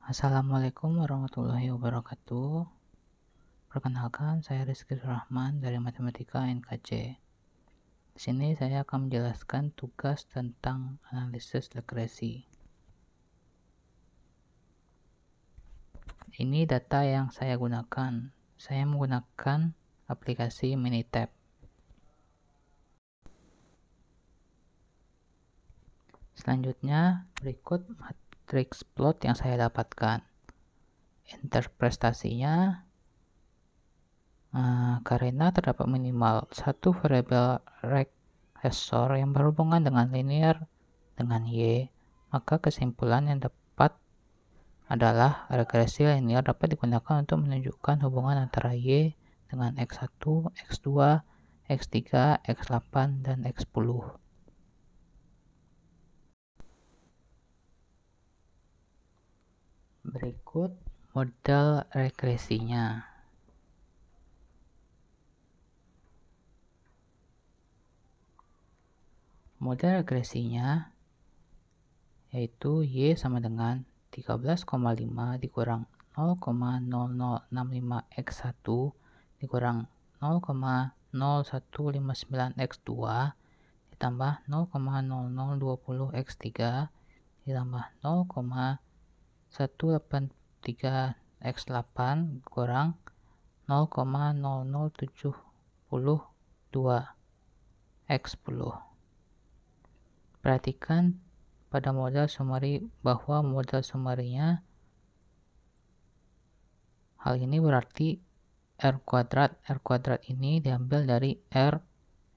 Assalamualaikum warahmatullahi wabarakatuh. Perkenalkan, saya Rizky Rahman dari Matematika NKC. Di sini saya akan menjelaskan tugas tentang analisis regresi. Ini data yang saya gunakan. Saya menggunakan aplikasi Minitab. Selanjutnya, berikut matriks plot yang saya dapatkan. Interpretasinya, karena terdapat minimal satu variabel regressor yang berhubungan dengan linear dengan Y, maka kesimpulan yang dapat adalah regresi linear dapat digunakan untuk menunjukkan hubungan antara Y dengan X1, X2, X3, X8, dan X10. Berikut model regresinya. Model regresinya yaitu Y sama dengan 13,5 dikurang 0,0065 X1 dikurang 0,0159 X2 ditambah 0,0020 X3 ditambah 0,183 X8 kurang 0,0072 X10. Perhatikan pada model summary bahwa model summary-nya hal ini berarti R kuadrat ini diambil dari R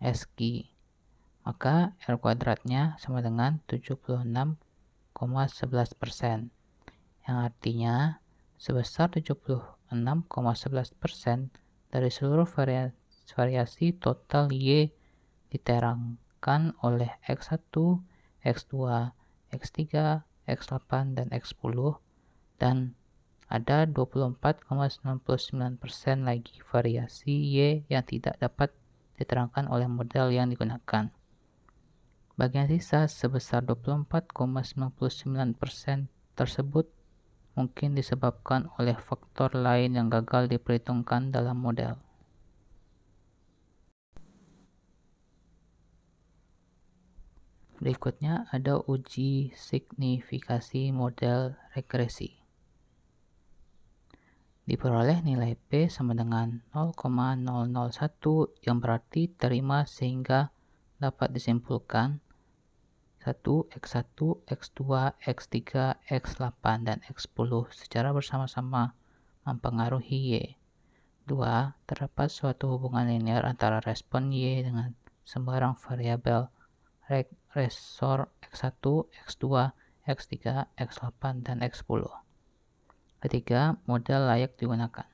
SG, maka R kuadratnya sama dengan 76,11%, yang artinya sebesar 76,11% dari seluruh variasi total Y diterangkan oleh X1, X2, X3, X8, dan X10, dan ada 24,99% lagi variasi Y yang tidak dapat diterangkan oleh model yang digunakan. Bagian sisa sebesar 24,99% tersebut mungkin disebabkan oleh faktor lain yang gagal diperhitungkan dalam model. Berikutnya ada uji signifikasi model regresi. Diperoleh nilai P sama dengan 0,001 yang berarti terima sehingga dapat disimpulkan 1, X1, X2, X3, X8, dan X10 secara bersama-sama mempengaruhi Y. 2. Terdapat suatu hubungan linear antara respon Y dengan sembarang variabel regressor X1, X2, X3, X8, dan X10. Ketiga, model layak digunakan.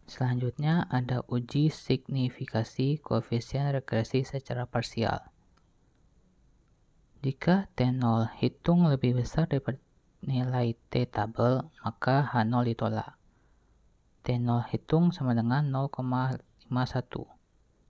Selanjutnya ada uji signifikasi koefisien regresi secara parsial. Jika T0 hitung lebih besar daripada nilai T tabel, maka H0 ditolak. T0 hitung sama dengan 0,51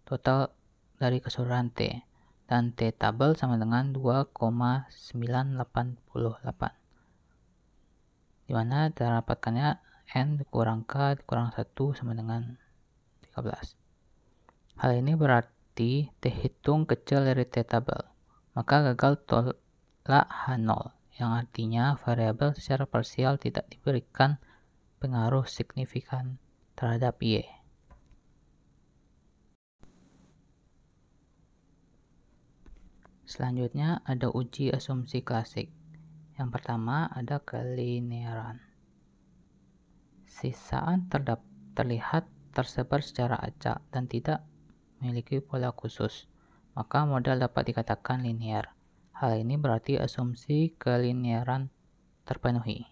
total dari keseluruhan T, dan T tabel sama dengan 2,988, dimana cara dapatkannya N dikurang K dikurang 1 sama dengan 13. Hal ini berarti T hitung kecil dari T tabel, maka gagal tolak H0, yang artinya variabel secara parsial tidak diberikan pengaruh signifikan terhadap Y. Selanjutnya ada uji asumsi klasik. Yang pertama ada kelinearan. Sisaan terlihat tersebar secara acak dan tidak memiliki pola khusus, maka model dapat dikatakan linear. Hal ini berarti asumsi kelinearan terpenuhi.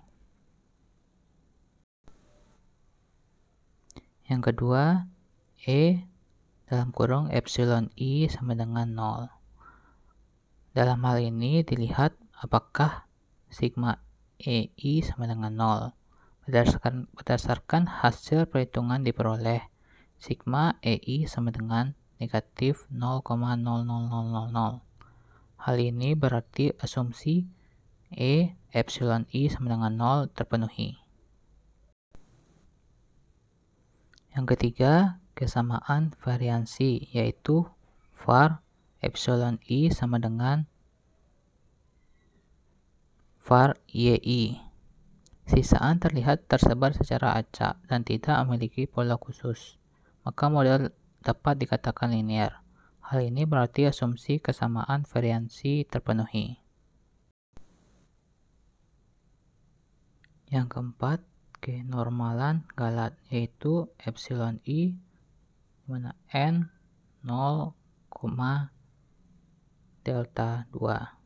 Yang kedua, E dalam kurung epsilon I sama dengan 0. Dalam hal ini dilihat apakah sigma EI sama dengan 0. Berdasarkan hasil perhitungan diperoleh sigma EI sama dengan negatif 0,00000. Hal ini berarti asumsi E epsilon I sama dengan 0 terpenuhi. Yang ketiga, kesamaan variansi, yaitu var epsilon I sama dengan var YI. Sisaan terlihat tersebar secara acak dan tidak memiliki pola khusus, maka model dapat dikatakan linear. Hal ini berarti asumsi kesamaan variansi terpenuhi. Yang keempat, kenormalan galat, yaitu epsilon I dimana N 0, delta 2.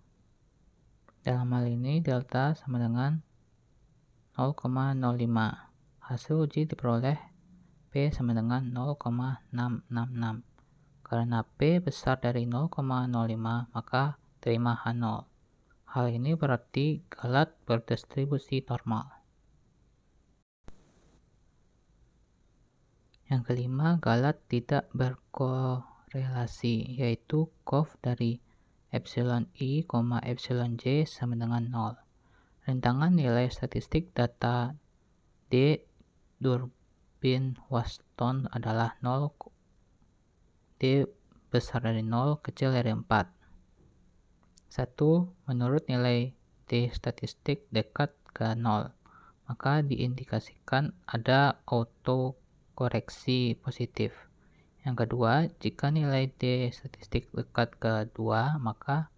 Dalam hal ini delta sama dengan 0,05. Hasil uji diperoleh P sama dengan 0,666. Karena P besar dari 0,05 maka terima H0. Hal ini berarti galat berdistribusi normal. Yang kelima, galat tidak berkorelasi, yaitu COV dari epsilon I, epsilon J sama dengan 0. Rentangan nilai statistik data D Durbin-Waston adalah 0, D besar dari 0, kecil dari 4. 1. Menurut nilai D statistik dekat ke 0, maka diindikasikan ada autokoreksi positif. Yang kedua, jika nilai D statistik dekat ke 2, maka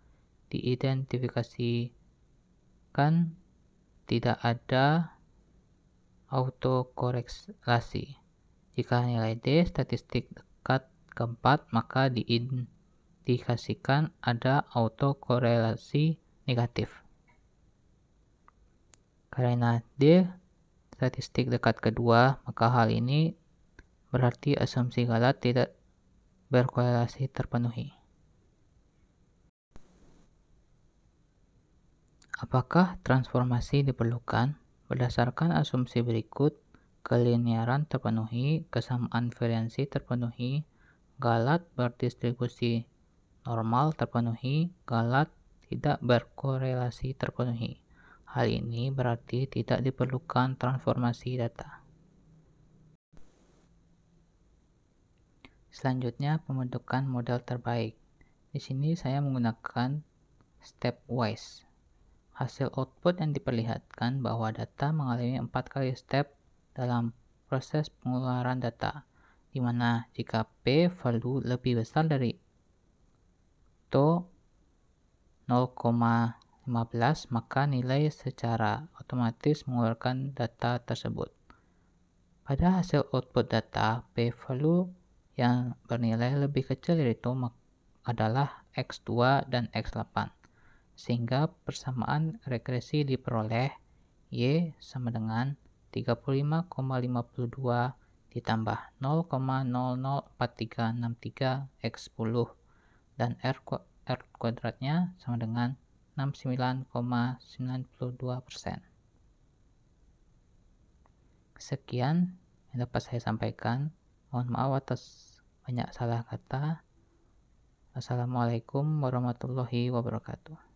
diidentifikasikan tidak ada autokorelasi. Jika nilai D statistik dekat ke 4, maka diindikasikan ada autokorelasi negatif. Karena D statistik dekat kedua, maka hal ini berarti asumsi galat tidak berkorelasi terpenuhi. Apakah transformasi diperlukan? Berdasarkan asumsi berikut, kelinearan terpenuhi, kesamaan variansi terpenuhi, galat berdistribusi normal terpenuhi, galat tidak berkorelasi terpenuhi. Hal ini berarti tidak diperlukan transformasi data. Selanjutnya, pembentukan model terbaik. Di sini saya menggunakan stepwise. Hasil output yang diperlihatkan bahwa data mengalami 4 kali step dalam proses pengeluaran data, di mana jika P value lebih besar dari atau 0,15 maka nilai secara otomatis mengeluarkan data tersebut. Pada hasil output data, P value yang bernilai lebih kecil dari itu adalah X2 dan X8. Sehingga persamaan regresi diperoleh Y sama dengan 35,52 ditambah 0,004363 X10 dan R kuadratnya sama dengan 69,92%. Sekian yang dapat saya sampaikan. Mohon maaf atas banyak salah kata. Assalamualaikum warahmatullahi wabarakatuh.